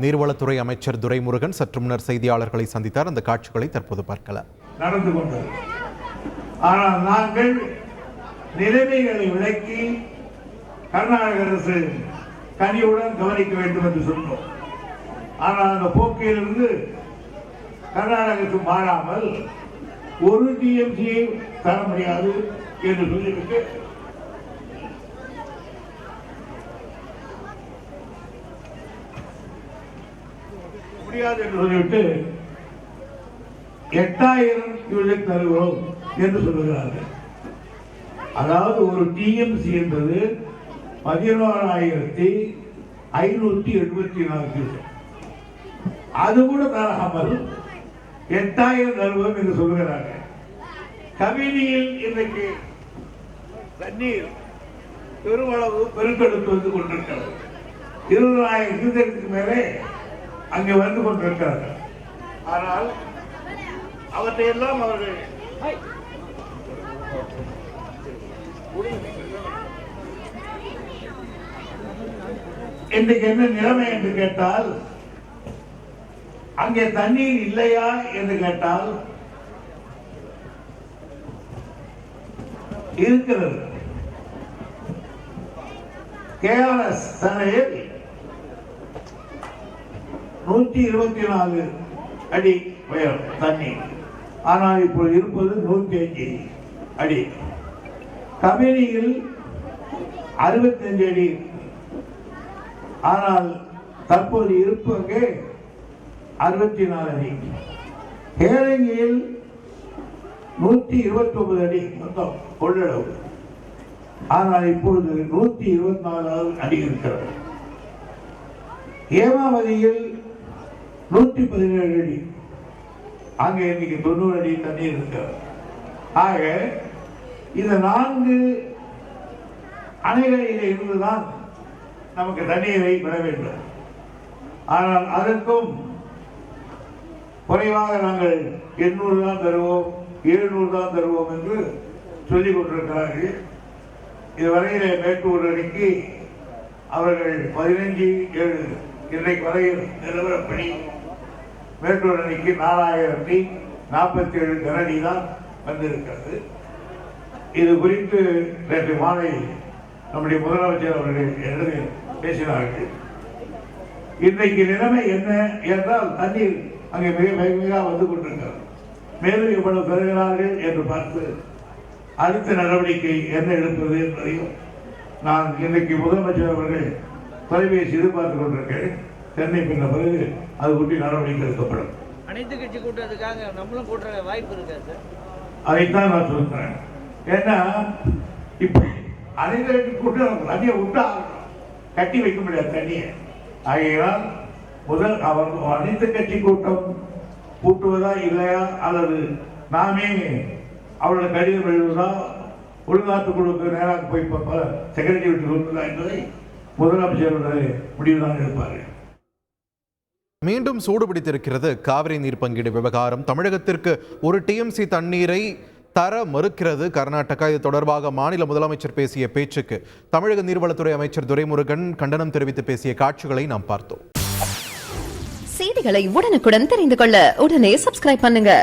நீர்வளத்துறை அமைச்சர் துரைமுருகன் சற்று முன்னர் செய்தியாளர்களை சந்தித்தார். அந்த காட்சிகளை தற்போது பார்க்கலாம். நடந்து கொண்டது. ஆனால் நாங்கள் நிலைமைகளை விளக்கி கர்நாடக அரசு கனியுடன் கவனிக்க வேண்டும் என்று சொன்னோம். ஆனால் அந்த போக்கிலிருந்து கர்நாடக அரசு மாறாமல் ஒரு டிஎம்சியை தர முடியாது என்று சொல்லிவிட்டு முடியாது என்று சொல்லிவிட்டு 8000 யூனிட் தருகிறோம் என்று சொல்லுகிறார்கள். அதாவது ஒரு டிஎம்சி என்பது 11,574 அது கூட தராமல் 8000 தருவோம் என்று சொல்லுகிறார்கள். கபினியில் இன்றைக்கு தண்ணீர் பெருமளவு பெருக்கெடுத்து வந்து கொண்டிருக்கிறது. 20,000 கியூசெக்கு மேலே அங்கே வந்து கொண்டிருக்கிறார்கள். ஆனால் அவற்றையெல்லாம் அவர்கள் இன்றைக்கு என்ன நிலைமை என்று கேட்டால், அங்கே தண்ணீர் இல்லையா என்று கேட்டால் இருக்கிறது. கேஆர்எஸ் தரையில் 124 அடி உயரம் தண்ணீர். ஆனால் இப்போது இருப்பது 105 அடி. கபினியில் 65 அடி. ஆனால் தற்போது இருப்பு அங்கே 64 அடி. கேரங்கியில் 129 அடி மொத்தம் கொள்ளளவு. ஆனால் இப்பொழுது 124 அடி இருக்கிறது. ஏமாவதியில் 117 அடி. அங்கே இன்னைக்கு 90 அடி தண்ணீர் இருக்கிறது. ஆக இந்த 4 அணைகளில் இருந்துதான் நமக்கு தண்ணீரை பெற வேண்டும். ஆனால் அதற்கும் குறைவாக நாங்கள் 800 தான் தருவோம், 700 தான் தருவோம் என்று சொல்லிக் கொண்டிருக்கிறார்கள். இதுவரையிலே மேட்டூர் அணைக்கு அவர்கள் 15/7 இன்றைக்கு வரையில் நிலவரப்படி மேட்டூர் அணைக்கு 4047 கனஅடி தான் வந்திருக்கிறது. இது குறித்து நேற்று மாலை நம்முடைய முதலமைச்சர் அவர்கள் எழுதி பேசினார்கள். இன்றைக்கு நிலைமை என்ன என்றால், தண்ணீர் அங்கே மிக வேகமாக வந்து கொண்டிருக்கிறது. மேலும் இவ்வளவு பெறுகிறார்கள் என்று பார்த்து அடுத்த நடவடிக்கை என்ன எடுப்பது என்பதையும் நான் இன்றைக்கு முதலமைச்சர் அவர்கள் தொலைபேசி எதிர்பார்த்துக் கொண்டிருக்கிறேன். சென்னை பின்ன பிறகு அது ஒட்டி நடவடிக்கை எடுக்கப்படும். அனைத்து கட்சி கூட்டத்துக்காக நம்மளும் கூட்டுற வாய்ப்பு இருக்கா சார்? அதைத்தான் நான் சொல்றேன். ஏன்னா இப்ப அனைத்து கட்சி கூட்டம் தண்ணியை விட்டா கட்டி வைக்க முடியாது தண்ணியை. ஆகையால் முதல் அவர் அனைத்து கட்சி கூட்டம் கூட்டுவதா இல்லையா, அல்லது நாமே அவர்கள் கடிதம் எழுதுவதா, உள்நாட்டு குழுக்கு நேராக போய் செக்ரட்டரி விட்டு சொல்வதா என்பதை முதலமைச்சருடைய முடிவுதான் எடுப்பார்கள். மீண்டும் சூடுபிடித்திருக்கிறது காவிரி நீர் பங்கீடு விவகாரம். தமிழகத்திற்கு ஒரு டிஎம்சி தண்ணீரை தர மறுக்கிறது கர்நாடகா. இது தொடர்பாக மாநில முதலமைச்சர் பேசிய பேச்சுக்கு தமிழக நீர்வளத்துறை அமைச்சர் துரைமுருகன் கண்டனம் தெரிவித்து பேசிய காட்சிகளை நாம் பார்த்தோம். செய்திகளை உடனுக்குடன் தெரிந்து கொள்ள உடனே சப்ஸ்கிரைப் பண்ணுங்க.